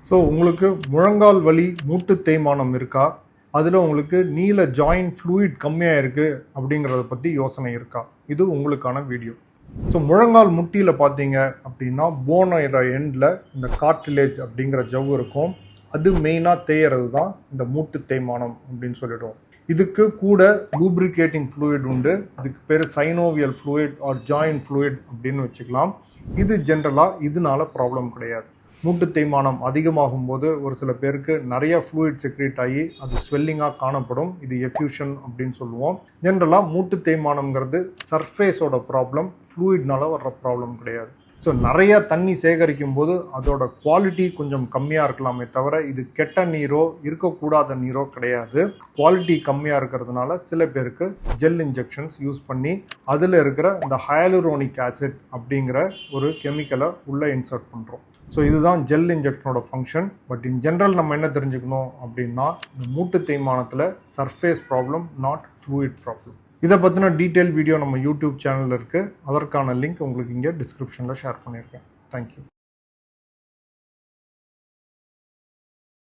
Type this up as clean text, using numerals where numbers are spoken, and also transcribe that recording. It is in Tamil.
ஸோ உங்களுக்கு முழங்கால் வலி மூட்டு தேய்மானம் இருக்கா, அதில் உங்களுக்கு நீல ஜாயிண்ட் ஃப்ளூயிட் கம்மியாக இருக்குது அப்படிங்கிறத பற்றி யோசனை இருக்கா, இது உங்களுக்கான வீடியோ. ஸோ முழங்கால் முட்டியில் பார்த்தீங்க அப்படின்னா போனோட எண்டில் இந்த கார்டிலேஜ் அப்படிங்கிற ஜவ்வு இருக்கும். அது மெயினாக தேயறது தான் இந்த மூட்டு தேய்மானம் அப்படின்னு சொல்லிடுவோம். இதுக்கு கூட லூப்ரிகேட்டிங் ஃப்ளூயிட் உண்டு. இதுக்கு பேர் synovial fluid or joint fluid அப்படின்னு வச்சுக்கலாம். இது ஜென்ரலாக இதனால ப்ராப்ளம் கிடையாது. மூட்டு தேய்மானம் அதிகமாகும் போது ஒரு சில பேருக்கு நிறைய ஃப்ளூயிட் செக்ரேட் ஆகி அது ஸ்வெல்லிங்காக காணப்படும். இது எஃப்யூஷன் அப்படின்னு சொல்லுவோம். ஜென்ரலாக மூட்டு தேய்மானம்ங்கிறது சர்ஃபேஸோட ப்ராப்ளம், ஃப்ளூயிட்னால வர்ற ப்ராப்ளம் கிடையாது. ஸோ நிறைய தண்ணி சேகரிக்கும் போது அதோட குவாலிட்டி கொஞ்சம் கம்மியாக இருக்கலாமே தவிர இது கெட்ட நீரோ இருக்கக்கூடாத நீரோ கிடையாது. குவாலிட்டி கம்மியாக இருக்கிறதுனால சில பேருக்கு ஜெல் இன்ஜெக்ஷன்ஸ் யூஸ் பண்ணி அதில் இருக்கிற இந்த ஹையலூரோனிக் ஆசிட் அப்படிங்கிற ஒரு கெமிக்கலை உள்ளே இன்சர்ட் பண்ணுறோம். ஸோ இதுதான் ஜெல் இன்ஜெக்ஷனோட ஃபங்க்ஷன். பட் இன் ஜென்ரல் நம்ம என்ன தெரிஞ்சுக்கணும் அப்படின்னா, இந்த மூட்டு தேய்மானத்தில் surface problem, not fluid problem. இதை பற்றின டீட்டெயில் வீடியோ நம்ம யூடியூப் சேனலில் இருக்குது. அதற்கான லிங்க் உங்களுக்கு இங்கே டிஸ்கிரிப்ஷனில் ஷேர் பண்ணியிருக்கேன். தேங்க்யூ.